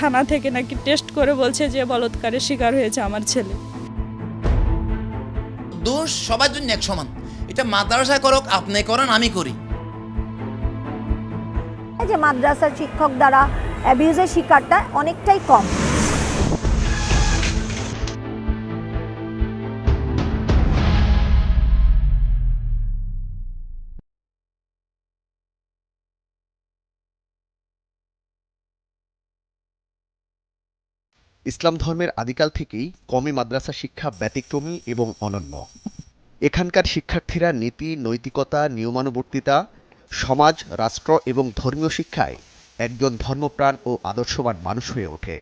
থানা থেকে নাকি টেস্ট করে বলছে যে বলৎকারের শিকার হয়েছে আমার ছেলে। দোষ সবার জন্য এক সমান, এটা মাদ্রাসায় করুক, আপনি করেন, আমি করি। যে মাদ্রাসার শিক্ষক দ্বারা অ্যাবিউজের শিকারটা অনেকটাই কম। ইসলাম ধর্মের আদিকাল থেকেই কওমি মাদ্রাসা শিক্ষা ব্যতিক্রমী এবং অনন্য। এখানকার শিক্ষার্থীরা নীতি, নৈতিকতা, নিয়মানুবর্তিতা, সমাজ, রাষ্ট্র এবং ধর্মীয় শিক্ষায় একজন ধর্মপ্রাণ ও আদর্শবান মানুষ হয়ে ওঠে।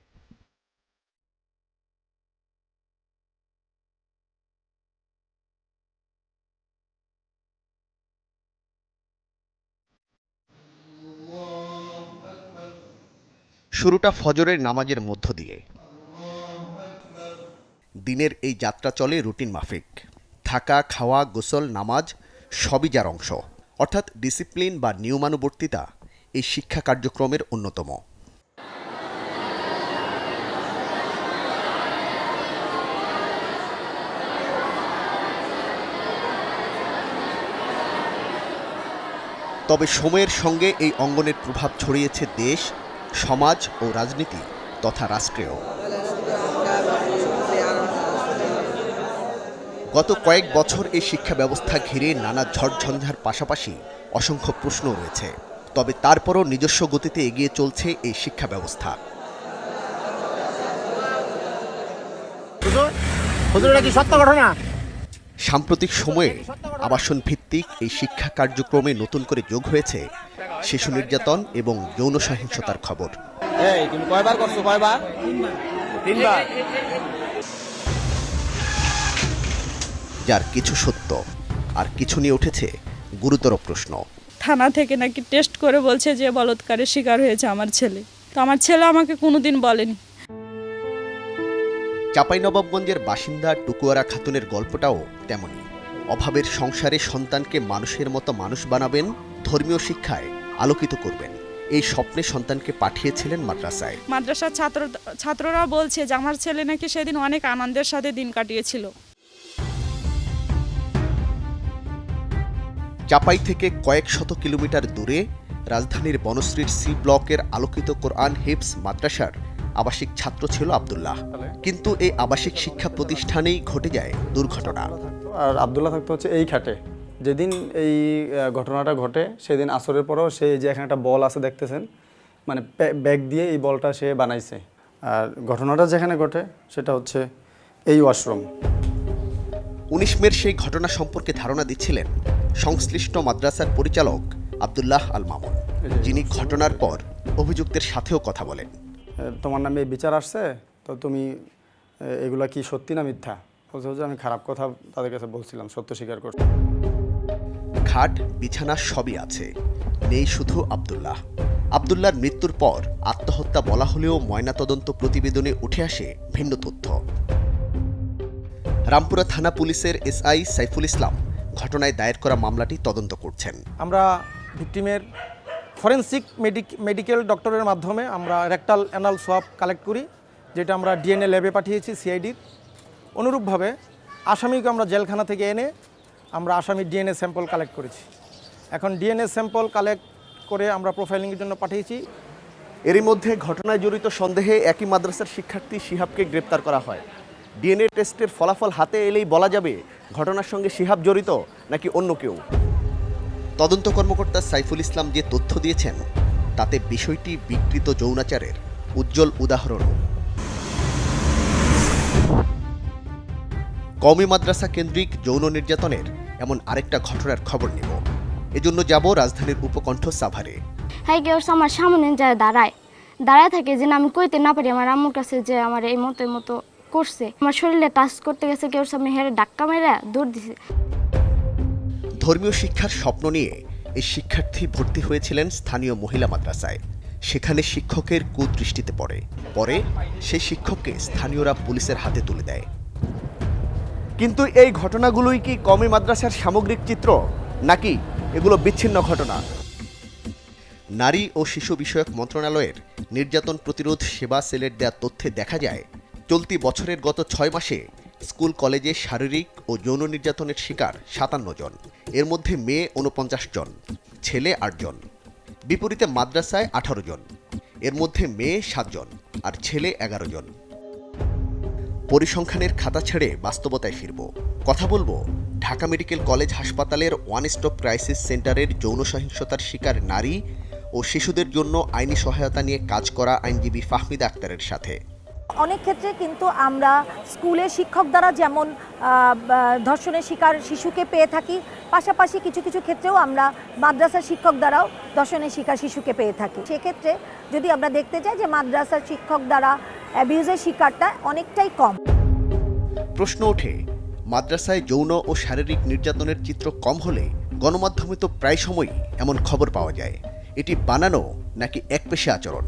শুরুটা ফজরের নামাজের মধ্য দিয়ে। দিনের এই যাত্রা চলে রুটিন মাফিক। থাকা, খাওয়া, গোসল, নামাজ সবই যার অংশ, অর্থাৎ ডিসিপ্লিন বা নিয়মানুবর্তিতা এই শিক্ষা কার্যক্রমের অন্যতম। তবে সময়ের সঙ্গে এই অঙ্গনের প্রভাব ছড়িয়েছে দেশ, সমাজ ও রাজনীতি তথা রাষ্ট্রেও। গত কয়েক বছর এই শিক্ষা ব্যবস্থা ঘিরে নানা ঝড়ঝঞ্ঝার পাশাপাশি অসংখ্য প্রশ্ন রয়েছে। তবে তারপরও নিজস্ব গতিতে এগিয়ে চলছে এই শিক্ষা ব্যবস্থা। সাম্প্রতিক সময়ে আবাসন ভিত্তিক এই শিক্ষা কার্যক্রমে নতুন করে যোগ হয়েছে শিশু নির্যাতন এবং যৌন সহিংসতার খবর। যার কিছু সত্য, আর কিছু নিয়ে উঠেছে গুরুতর প্রশ্ন। থানা থেকে নাকি টেস্ট করে বলছে যে বলৎকারের শিকার হয়েছে আমার ছেলে। তো আমার ছেলে আমাকে কোনোদিন বলেনি। চাঁপাইনবাবগঞ্জের বাসিন্দা টুকুয়ারা খাতুনের গল্পটাও তেমনি। অভাবের সংসারে সন্তানকে মানুষের মতো মানুষ বানাবেন, ধর্মীয় শিক্ষায় আলোকিত করবেন, এই স্বপ্নে সন্তানকে পাঠিয়েছিলেন মাদ্রাসায়। মাদ্রাসার ছাত্ররা বলছে যে আমার ছেলে নাকি সেদিন অনেক আনন্দের সাথে দিন কাটিয়েছিল। চাঁপাই থেকে কয়েক শত কিলোমিটার দূরে রাজধানীর বনশ্রীর সি ব্লকের আলোকিত কোরআন হিফজ মাদ্রাসার আবাসিক ছাত্র ছিল আব্দুল্লাহ। কিন্তু এই আবাসিক শিক্ষা প্রতিষ্ঠানেই ঘটে যায় দুর্ঘটনা। আর আব্দুল্লাহ থাকতে হচ্ছে এই খাটে। যেদিন এই ঘটনাটা ঘটে সেদিন আসরের পরেও সে যে এখানে একটা বল আছে দেখতেছেন, মানে ব্যাগ দিয়ে এই বলটা সে বানাইছে। আর ঘটনাটা যেখানে ঘটে সেটা হচ্ছে এই ওয়াশরুম। 19 মের সেই ঘটনা সম্পর্কে ধারণা দিচ্ছিলেন সংশ্লিষ্ট মাদ্রাসার পরিচালক আব্দুল্লাহ আল মামুন, যিনি ঘটনার পর অভিযুক্তের সাথেও কথা বলেন। তোমার নামে বিচার আসছে, তো তুমি এগুলা কি সত্যি না মিথ্যা? বলছে আমি খারাপ কথা তাদের কাছে বলছিলাম, সত্য স্বীকার করছি। খাট, বিছানা সবই আছে, নেই শুধু আব্দুল্লাহ। আব্দুল্লাহর মৃত্যুর পর আত্মহত্যা বলা হলেও ময়নাতদন্ত প্রতিবেদনে উঠে আসে ভিন্ন তথ্য। রামপুরা থানা পুলিশের এসআই সাইফুল ইসলাম ঘটনায় দায়ের করা মামলাটি তদন্ত করছেন। আমরা ভিকটিমের ফরেনসিক মেডিকেল ডক্টরের মাধ্যমে আমরা রেকটাল অ্যানাল সোয়াব কালেক্ট করি, যেটা আমরা ডিএনএ ল্যাবে পাঠিয়েছি সিআইডির। অনুরূপভাবে আসামিকে আমরা জেলখানা থেকে এনে আমরা আসামির ডিএনএ স্যাম্পল কালেক্ট করেছি। এখন ডিএনএ স্যাম্পল কালেক্ট করে আমরা প্রোফাইলিংয়ের জন্য পাঠিয়েছি। এরই মধ্যে ঘটনায় জড়িত সন্দেহে একই মাদ্রাসার শিক্ষার্থী শিহাবকে গ্রেপ্তার করা হয়। ডিএনএ টেস্টের ফলাফল হাতে এলেই বলা যাবে ঘটনার সঙ্গে শিহাব জড়িত নাকি অন্য কেউ। তদন্ত কর্মকর্তা সাইফুল ইসলাম যে তথ্য দিয়েছেন তাতে বিষয়টি বিকৃত যৌনাচারের উজ্জ্বল উদাহরণও। কওমি মাদ্রাসা কেন্দ্রিক যৌন নির্যাতনের এমন আরেকটা ঘটনার খবর নেব। এজন্য যাব রাজধানীর উপকণ্ঠ সাভারে। হ্যাঁ, কেউ আমার সামনে যায় দাঁড়ায় থাকে, যে আমি কইতে না পারি আমার আম্মুর কাছে যে আমার এই মতো করছে। আমার শরীরে টাচ করতে গেছে, কেউ সামনে হেরে ধাক্কা মেরে দৌড় দিছে। ধর্মীয় শিক্ষার স্বপ্ন নিয়ে এই শিক্ষার্থী ভর্তি হয়েছিলেন স্থানীয় মহিলা মাদ্রাসায়। সেখানে শিক্ষকের কুদৃষ্টিতে পরে সেই শিক্ষককে স্থানীয়রা পুলিশের হাতে তুলে দেয়। কিন্তু এই ঘটনাগুলোই কি কওমি মাদ্রাসার সামগ্রিক চিত্র, নাকি এগুলো বিচ্ছিন্ন ঘটনা? নারী ও শিশু বিষয়ক মন্ত্রণালয়ের নির্যাতন প্রতিরোধ সেবা সেলের দেয়া তথ্যে দেখা যায় চলতি বছরের গত 6 মাসে স্কুল কলেজে শারীরিক ও যৌন নির্যাতনের শিকার 57 জন। এর মধ্যে মেয়ে 49 জন, ছেলে 8 জন। বিপরীতে মাদ্রাসায় 18 জন, এর মধ্যে মেয়ে 7 জন আর ছেলে 11 জন। পরিসংখ্যানের খাতা ছেড়ে বাস্তবতায় ফিরব। কথা বলবো ঢাকা মেডিকেল কলেজ হাসপাতালের ওয়ান স্টপ ক্রাইসিস সেন্টারের যৌন সহিংসতার শিকার নারী ও শিশুদের জন্য আইনি সহায়তা নিয়ে কাজ করা আইনজীবী ফাহমিদা আক্তারের সাথে। অনেক ক্ষেত্রে কিন্তু আমরা স্কুলের শিক্ষক দ্বারা যেমন ধর্ষণের শিকার শিশুকে পেয়ে থাকি, পাশাপাশি কিছু কিছু ক্ষেত্রেও আমরা মাদ্রাসার শিক্ষক দ্বারাও ধর্ষণের শিকার শিশুকে পেয়ে থাকি। সেক্ষেত্রে যদি আমরা দেখতে চাই যে মাদ্রাসার শিক্ষক দ্বারা অ্যাবিউজের শিকারটা অনেকটাই কম। প্রশ্ন ওঠে, মাদ্রাসায় যৌন ও শারীরিক নির্যাতনের চিত্র কম হলে গণমাধ্যমে তো প্রায় সময়ই এমন খবর পাওয়া যায়। এটি বানানো নাকি একপেশে আচরণ?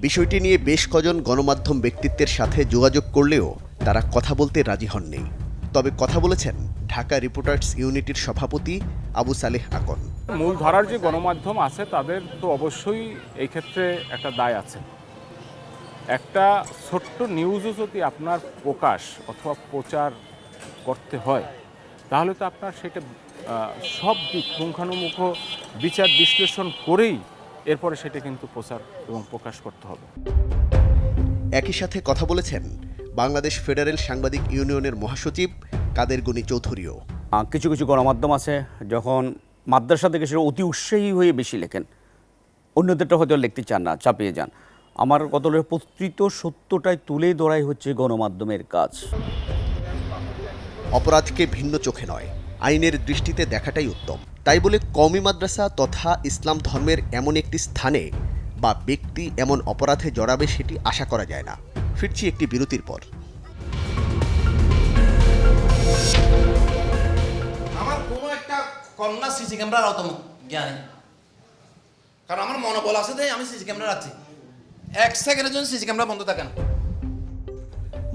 বিষয়টি নিয়ে বেশ কজন গণমাধ্যম ব্যক্তিত্বের সাথে যোগাযোগ করলেও তারা কথা বলতে রাজি হননি। তবে কথা বলেছেন ঢাকা রিপোর্টার্স ইউনিটির সভাপতি আবু সালেহ আকন। মূল ধারার যে গণমাধ্যম আছে তাদের তো অবশ্যই এই ক্ষেত্রে একটা দায় আছে। একটা ছোট্ট নিউজও যদি আপনার প্রকাশ অথবা প্রচার করতে হয় তাহলে তো আপনার সেটা সব দিক পুঙ্খানুপুঙ্খ বিচার বিশ্লেষণ করেই এরপরে সেটা কিন্তু প্রচার এবং প্রকাশ করতে হবে। একই সাথে কথা বলেছেন বাংলাদেশ ফেডারেল সাংবাদিক ইউনিয়নের মহাসচিব কাদের গনি চৌধুরীও। কিছু কিছু গণমাধ্যম আছে যখন মাদ্রাসা থেকে সেটা অতি উৎসাহী হয়ে বেশি লেখেন, অন্যদেরটা হয়তো লিখতে চান না, চাপিয়ে যান। আমার কত প্রকৃত সত্যটাই তুলে ধরাই হচ্ছে গণমাধ্যমের কাজ। অপরাধকে ভিন্ন চোখে নয়, আইনের দৃষ্টিতে দেখাটাই উত্তম। তাই বলে কওমি মাদ্রাসা তথা ইসলাম ধর্মের এমন একটি স্থানে বা ব্যক্তি এমন অপরাধে জড়াবে সেটি আশা করা যায় না। ফিরছি একটি বিরতির পর। আমার কোনো একটা কন্যা সিসি ক্যামেরার অত জ্ঞানে, কারণ আমার মনোবল আছে যে আমি সিসি ক্যামেরা রাখছি, 1 সেকেন্ডের জন্য সিসি ক্যামেরা বন্ধ থাকে না।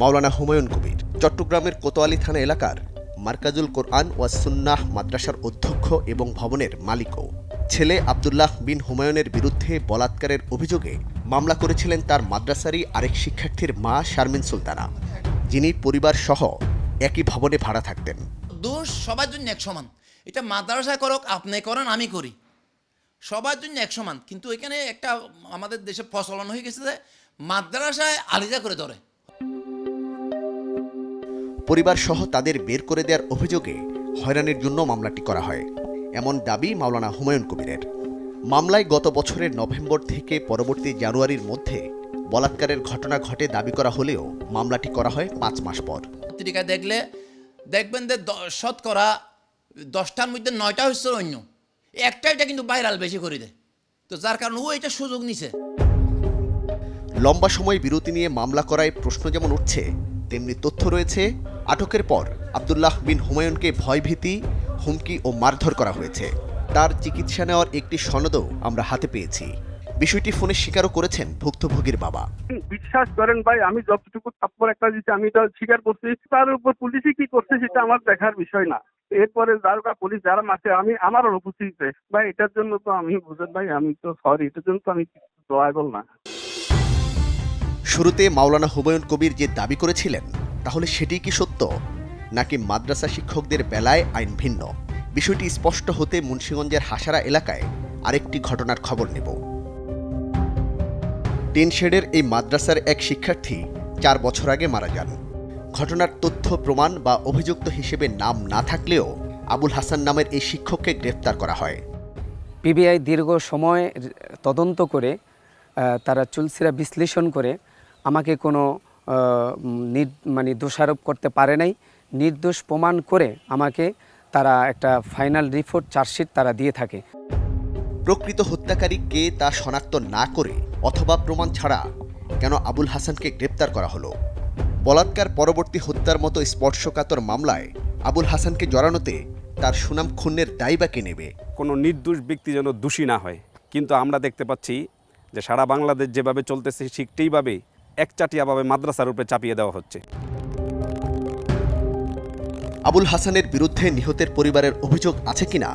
মাওলানা হুমায়ুন কবির চট্টগ্রামের কোতোয়ালি থানা এলাকার মার্কাজুল কোরআন ওয়াস সুন্নাহ মাদ্রাসার অধ্যক্ষ এবং ভবনের মালিকও। ছেলে আব্দুল্লাহ বিন হুমায়ুনের বিরুদ্ধে বলাৎকারের অভিযোগে মামলা করেছিলেন তার মাদ্রাসারই আরেক শিক্ষার্থীর মা শারমিন সুলতানা, যিনি পরিবার সহ একই ভবনে ভাড়া থাকতেন। দোষ সবার জন্য এক সমান। এটা মাদ্রাসায় করুক, আপনি করেন, আমি করি, সবার জন্য এক সমান। কিন্তু এখানে একটা আমাদের দেশে প্রচলন হয়ে গেছে যে মাদ্রাসায় আলিদা করে ধরে। পরিবার সহ তাদের বের করে দেওয়ার অভিযোগে হয়রানির জন্য মামলাটি করা হয়, এমন দাবি মাওলানা হুমায়ুন কবিরের। মামলায় গত বছরের নভেম্বর থেকে পরবর্তী জানুয়ারির মধ্যে বলাৎকারের ঘটনা ঘটে দাবি করা হলেও মামলাটি করা হয় 5 মাস পর। পত্রিকায় দেখলে দেখবেন যে শতকরা 10টার মধ্যে 9টা হচ্ছে অন্য, একটা এটা কিন্তু ভাইরাল বেশি করে দেয়। তো যার কারণে ও এটা সুযোগ নিছে। লম্বা সময় বিরতি নিয়ে মামলা করায় প্রশ্ন যেমন উঠছে, তেমনি তথ্য রয়েছে আটকের পর আব্দুল্লাহ বিন হুমায়ুনকে ভয়ভীতি, হুমকি ও মারধর করা হয়েছে। তার চিকিৎসা নেওয়ার একটি সনদও আমরা হাতে পেয়েছি। বিষয়টি ফোনে স্বীকারও করেছেন ভুক্তভোগীর বাবা। বিশ্বাস করেন ভাই, আমি যতটুকু থাপ্পড় একটা দিচ্ছি আমি তো স্বীকার করছি, তার উপর পুলিশে কি করছে সেটা আমার দেখার বিষয় না। এরপরে দারোগা পুলিশ যারা মাসে আমি আমার অনুপস্থিত ভাই, এটার জন্য তো আমি বুঝেন ভাই, আমি তো সরি, এটার জন্য তো আমি দয়াবল না। শুরুতে মাওলানা হুমায়ুন কবির যে দাবি করেছিলেন তাহলে সেটি কি সত্য, নাকি মাদ্রাসা শিক্ষকদের বেলায় আইন ভিন্ন? বিষয়টি স্পষ্ট হতে মুন্সিগঞ্জের হাসারা এলাকায় আরেকটি ঘটনার খবর নেব। টিনশেডের এই মাদ্রাসার এক শিক্ষার্থী 4 বছর আগে মারা যান। ঘটনার তথ্য প্রমাণ বা অভিযুক্ত হিসেবে নাম না থাকলেও আবুল হাসান নামের এই শিক্ষককে গ্রেফতার করা হয়। পিবিআই দীর্ঘ সময় তদন্ত করে তারা চুলসিরা বিশ্লেষণ করে আমাকে কোনো দোষারোপ করতে পারে নাই। নির্দোষ প্রমাণ করে আমাকে তারা একটা ফাইনাল রিপোর্ট চার্জশিট তারা দিয়ে থাকে। প্রকৃত হত্যাকারী কে তা শনাক্ত না করে অথবা প্রমাণ ছাড়া কেন আবুল হাসানকে গ্রেপ্তার করা হলো? বলাৎকার পরবর্তী হত্যার মতো স্পর্শকাতর মামলায় আবুল হাসানকে জড়ানোতে তার সুনাম ক্ষুণ্ণের দায় বা কে নেবে? কোনো নির্দোষ ব্যক্তি যেন দোষী না হয়। কিন্তু আমরা দেখতে পাচ্ছি যে সারা বাংলাদেশ যেভাবে চলতেছে ঠিকইভাবে একচাটিয়াভাবে মাদ্রাসার উপরে চাপিয়ে দেওয়া হচ্ছে। আবুল হাসানের বিরুদ্ধে নিহতের পরিবারের অভিযোগ আছে কিনা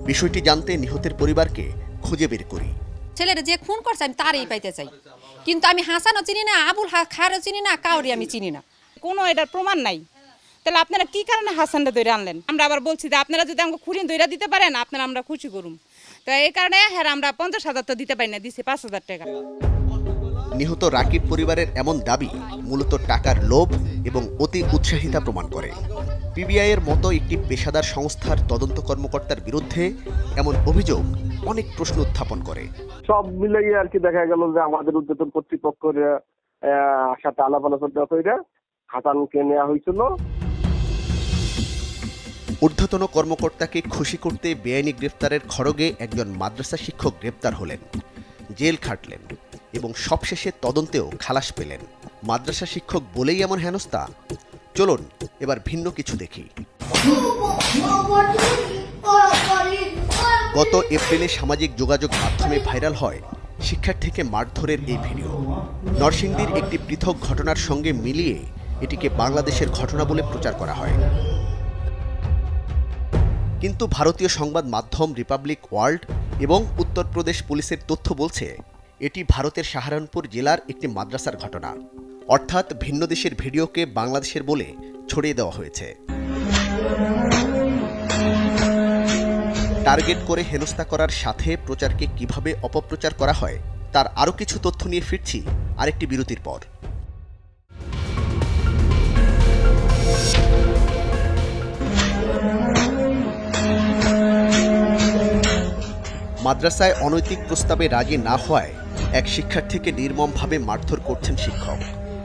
বিষয়টি জানতে নিহতের পরিবারকে খুঁজে বের করি। ছেলেরা যে খুন করছে আমি তারই পাইতে চাই, কিন্তু আমি হাসানও চিনি না, আবুল খারও চিনি না, কাউরি আমি চিনি না। কোনো এটার প্রমাণ নাই, তাহলে আপনারা কি কারণে হাসানটা ধরে আনলেন? আমরা আবার বলছি যে আপনারা যদি আমাকে খুঁড়িয়ে ধরে দিতে পারেন আপনারা আমরা খুশি করুম। তো এই কারণে হ্যাঁ আমরা 50,000 তো দিতে পারি না, দিছে 5,000 টাকা। নিহত রাকিব পরিবারের এমন দাবি মূলত টাকার লোভ এবং অতি উৎসাহিতা প্রমাণ করে। পিবিআইয়ের মতো একটি পেশাদার সংস্থার তদন্ত কর্মকর্তার বিরুদ্ধে এমন অভিযোগ অনেক প্রশ্ন উত্থাপন করে। সব মিলিয়ে আর কি দেখা গেল যে আমাদের উদ্যোতন কর্তৃপক্ষের সাথে আলাপ আলোচনা করে হাসানকে নেওয়া হয়েছিল। ঊর্ধ্বতন কর্মকর্তাকে খুশি করতে বেআইনি গ্রেফতারের খড়গে একজন মাদ্রাসা শিক্ষক গ্রেপ্তার হলেন, জেল খাটলেন এবং সবশেষে তদন্তেও খালাস পেলেন। মাদ্রাসা শিক্ষক বলেই এমন হেনস্থা? চলুন এবার ভিন্ন কিছু দেখি। গত এপ্রিলে সামাজিক যোগাযোগ মাধ্যমে ভাইরাল হয় শিক্ষার্থীকে মারধরের এই ভিডিও। নরসিংদীর একটি পৃথক ঘটনার সঙ্গে মিলিয়ে এটিকে বাংলাদেশের ঘটনা বলে প্রচার করা হয়। কিন্তু ভারতীয় সংবাদ মাধ্যম রিপাবলিক ওয়ার্ল্ড এবং উত্তরপ্রদেশ পুলিশের তথ্য বলছে এটি ভারতের সাহারানপুর জেলার একটি মাদ্রাসার ঘটনা, অর্থাৎ ভিন্ন দেশের ভিডিওকে বাংলাদেশের বলে ছড়িয়ে দেওয়া হয়েছে। টার্গেট করে হেনস্থা করার সাথে প্রচারকে কিভাবে অপপ্রচার করা হয় তার আরও কিছু তথ্য নিয়ে ফিরছি আরেকটি বিরতির পর। মাদ্রাসায় অনৈতিক প্রস্তাবে রাজি না হওয়ায় এক শিক্ষার্থীকে নির্মমভাবে মারধর করছেন শিক্ষক,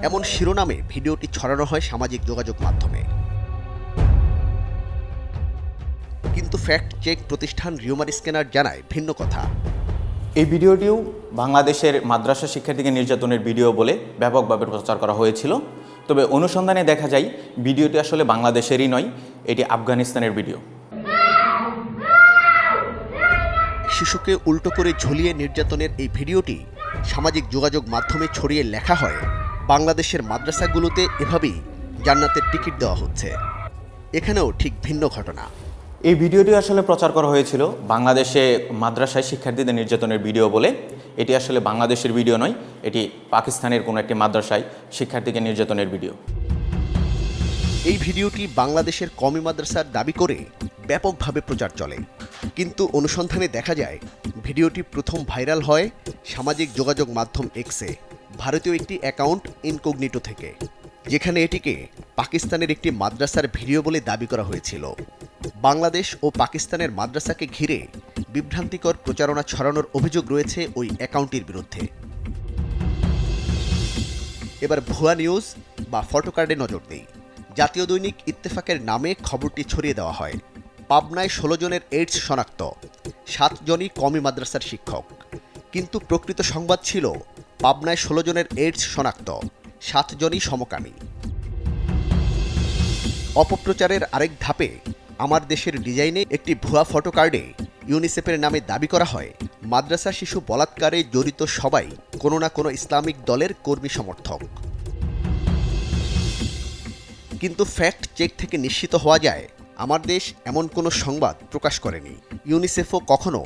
এমন শিরোনামে ভিডিওটি ছড়ানো হয় সামাজিক যোগাযোগ মাধ্যমে। কিন্তু ফ্যাক্ট চেক প্রতিষ্ঠান রিউমার স্ক্যানার জানায় ভিন্ন কথা। এই ভিডিওটিও বাংলাদেশের মাদ্রাসা শিক্ষার্থীকে নির্যাতনের ভিডিও বলে ব্যাপকভাবে প্রচার করা হয়েছিল। তবে অনুসন্ধানে দেখা যায় ভিডিওটি আসলে বাংলাদেশেরই নয়, এটি আফগানিস্তানের ভিডিও। শিশুকে উল্টো করে ঝুলিয়ে নির্যাতনের এই ভিডিওটি সামাজিক যোগাযোগ মাধ্যমে ছড়িয়ে লেখা হয় বাংলাদেশের মাদ্রাসাগুলোতে এভাবেই জান্নাতের টিকিট দেওয়া হচ্ছে। এখানেও ঠিক ভিন্ন ঘটনা। এই ভিডিওটি আসলে প্রচার করা হয়েছিল বাংলাদেশে মাদ্রাসায় শিক্ষার্থীদের নির্যাতনের ভিডিও বলে। এটি আসলে বাংলাদেশের ভিডিও নয়, এটি পাকিস্তানের কোনো একটি মাদ্রাসায় শিক্ষার্থীকে নির্যাতনের ভিডিও। এই ভিডিওটি বাংলাদেশের কওমি মাদ্রাসার দাবি করে ব্যাপকভাবে প্রচার চলে, কিন্তু অনুসন্ধানে দেখা যায় ভিডিওটি প্রথম ভাইরাল হয় সামাজিক যোগাযোগ মাধ্যম এক্সে ভারতীয় একটি অ্যাকাউন্ট ইনকগনিটো থেকে, যেখানে এটিকে পাকিস্তানের একটি মাদ্রাসার ভিডিও বলে দাবি করা হয়েছিল। বাংলাদেশ ও পাকিস্তানের মাদ্রাসাকে ঘিরে বিভ্রান্তিকর প্রচারণা ছড়ানোর অভিযোগ রয়েছে ওই অ্যাকাউন্টটির বিরুদ্ধে। এবার ভুয়া নিউজ বা ফটোকার্ডে নজর দেই। জাতীয় দৈনিক ইত্তেফাকের নামে খবরটি ছড়িয়ে দেওয়া হয়। পাবনায় 16 জনের এইডস শনাক্ত, 7 জনই কওমি মাদ্রাসার শিক্ষক। কিন্তু প্রকৃত সংবাদ ছিল পাবনায় 16 জনের এইডস শনাক্ত, 7 জনই সমকামী। অপপ্রচারের আরেক ধাপে আমার দেশের ডিজাইনে একটি ভুয়া ফটোকার্ডে ইউনিসেফের নামে দাবি করা হয় মাদ্রাসা শিশু বলাৎকারে জড়িত সবাই কোনো না কোনো ইসলামিক দলের কর্মী সমর্থক। কিন্তু ফ্যাক্ট চেক থেকে নিশ্চিত হওয়া যায় আমার দেশ এমন কোনো সংবাদ প্রকাশ করেনি, ইউনিসেফও কখনো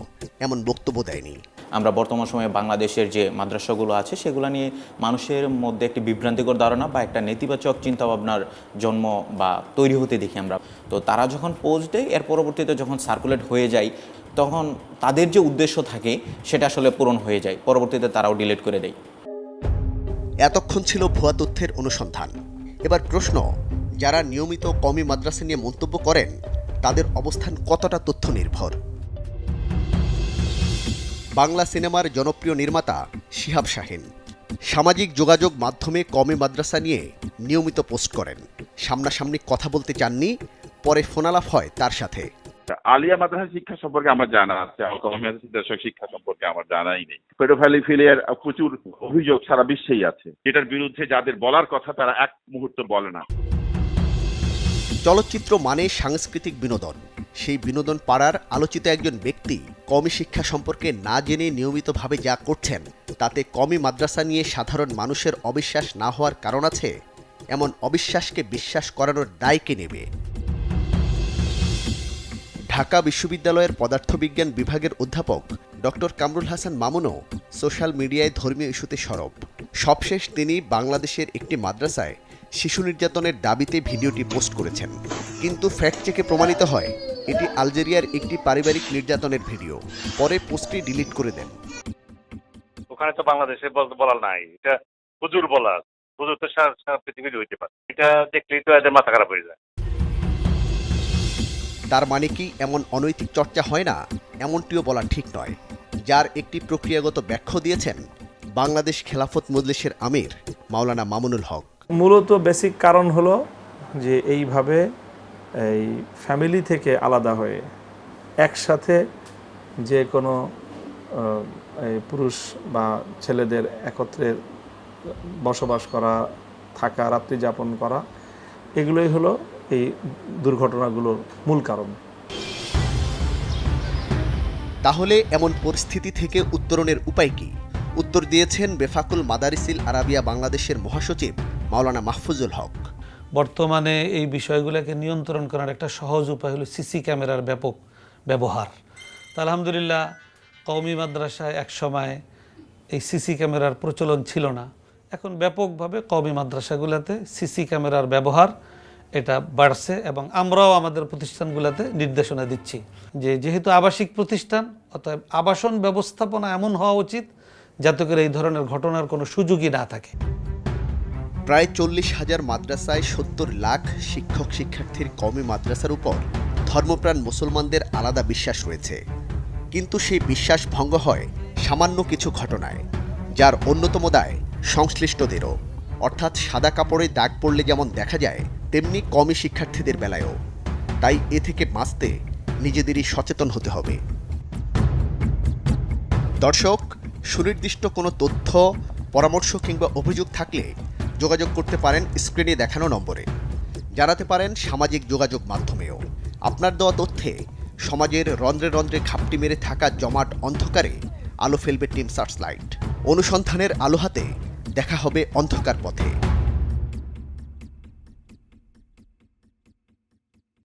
এমন বক্তব্য দেয়নি। আমরা বর্তমান সময়ে বাংলাদেশের যে মাদ্রাসাগুলো আছে সেগুলো নিয়ে মানুষের মধ্যে একটি বিভ্রান্তিকর ধারণা বা একটা নেতিবাচক চিন্তাভাবনার জন্ম বা তৈরি হতে দেখি আমরা। তো তারা যখন পোস্ট দেয়, এর পরবর্তীতে যখন সার্কুলেট হয়ে যায়, তখন তাদের যে উদ্দেশ্য থাকে সেটা আসলে পূরণ হয়ে যায়, পরবর্তীতে তারাও ডিলিট করে দেয়। এতক্ষণ ছিল ভুয়া তথ্যের অনুসন্ধান। এবার প্রশ্ন, যারা নিয়মিত কওমি মাদ্রাসা নিয়ে মন্তব্য করেন তাদের অবস্থান কতটা তথ্য নির্ভর? বাংলা সিনেমার জনপ্রিয় নির্মাতা শিহাব শাহীন সামাজিক যোগাযোগ মাধ্যমে কওমি মাদ্রাসা নিয়ে নিয়মিত পোস্ট করেন। সামনাসামনি কথা বলতে চাননি, পরে ফোনালাপ হয় তার সাথে। আলিয়া মাদ্রাসা শিক্ষা সম্পর্কে আমার জানা আছে, কওমি মাদ্রাসা শিক্ষা সম্পর্কে আমার জানাই নেই। পেডোফাইলিয়ার প্রচুর অভিযোগ সারা বিশ্বেই আছে, এটার বিরুদ্ধে যাদের বলার কথা তারা এক মুহূর্ত বলে না। চলচ্চিত্র মানে সাংস্কৃতিক বিনোদন। সেই বিনোদন পাড়ার আলোচিত একজন ব্যক্তি কওমি শিক্ষা সম্পর্কে না জেনে নিয়মিতভাবে যা করছেন তাতে কওমি মাদ্রাসা নিয়ে সাধারণ মানুষের অবিশ্বাস না হওয়ার কারণ আছে। এমন অবিশ্বাসকে বিশ্বাস করানোর দায় কে নেবে? ঢাকা বিশ্ববিদ্যালয়ের পদার্থবিজ্ঞান বিভাগের অধ্যাপক ডক্টর কামরুল হাসান মামুনও সোশ্যাল মিডিয়ায় ধর্মীয় ইস্যুতে সরব। সবশেষ তিনি বাংলাদেশের একটি মাদ্রাসায় শিশু নির্যাতনের দাবিতে ভিডিওটি পোস্ট করেছেন, কিন্তু ফ্যাক্ট চেকে প্রমাণিত হয় এটি আলজেরিয়ার একটি পারিবারিক নির্যাতনের ভিডিও। পরে পোস্টটি ডিলিট করে দেন। ওখানে তো বাংলাদেশে বলার নাই, এটা হুজুর বলা, হুজুর তো সারা পৃথিবীর হইতে পারে, এটা দেখলেই তো এদের মাথা খারাপ হয়ে যায়। তার মানে কি এমন অনৈতিক চর্চা হয় না? এমনটিও বলা ঠিক নয়, যার একটি প্রক্রিয়াগত ব্যাখ্যা দিয়েছেন বাংলাদেশ খেলাফত মজলিসের আমির মাওলানা মামুনুল হক। মূলত বেসিক কারণ হলো যে এইভাবে এই ফ্যামিলি থেকে আলাদা হয়ে একসাথে যে কোনো পুরুষ বা ছেলেদের একত্রে বসবাস করা, থাকা, রাত্রি যাপন করা, এগুলোই হলো এই দুর্ঘটনাগুলোর মূল কারণ। তাহলে এমন পরিস্থিতি থেকে উত্তরণের উপায় কি? উত্তর দিয়েছেন বেফাকুল মাদারিসিল আরাবিয়া বাংলাদেশের মহাসচিব মাওলানা মাহফুজুল হক। বর্তমানে এই বিষয়গুলোকে নিয়ন্ত্রণ করার একটা সহজ উপায় হলো সিসি ক্যামেরার ব্যাপক ব্যবহার। তা আলহামদুলিল্লাহ কওমি মাদ্রাসায় এক সময় এই সিসি ক্যামেরার প্রচলন ছিল না, এখন ব্যাপকভাবে কওমি মাদ্রাসাগুলোতে সিসি ক্যামেরার ব্যবহার এটা বাড়ছে এবং আমরাও আমাদের প্রতিষ্ঠানগুলোতে নির্দেশনা দিচ্ছি যে যেহেতু আবাসিক প্রতিষ্ঠান, অতএব আবাসন ব্যবস্থাপনা এমন হওয়া উচিত যাতে করে এই ধরনের ঘটনার কোনো সুযোগই না থাকে। প্রায় 40,000 মাদ্রাসায় 70 লাখ শিক্ষক শিক্ষার্থীর কওমি মাদ্রাসার উপর ধর্মপ্রাণ মুসলমানদের আলাদা বিশ্বাস রয়েছে, কিন্তু সেই বিশ্বাস ভঙ্গ হয় সামান্য কিছু ঘটনায়, যার অন্যতম দায় সংশ্লিষ্টদেরও। অর্থাৎ সাদা কাপড়ে দাগ পড়লে যেমন দেখা যায়, তেমনি কওমি শিক্ষার্থীদের বেলায়ও। তাই এ থেকে বাঁচতে নিজেদেরই সচেতন হতে হবে। দর্শক, সুনির্দিষ্ট কোনো তথ্য, পরামর্শ কিংবা অভিযোগ থাকলে যোগাযোগ করতে পারেন স্ক্রিনে দেখানো নম্বরে। জানাতে পারেন সামাজিক যোগাযোগ মাধ্যমেও। আপনার দেওয়া তথ্যে সমাজের রন্ধ্রে রন্ধ্রে ঘাপটি মেরে থাকা জমাট অন্ধকারে আলো ফেলবে টিম সার্চলাইট। অনুসন্ধানের আলো হাতে দেখা হবে অন্ধকার পথে।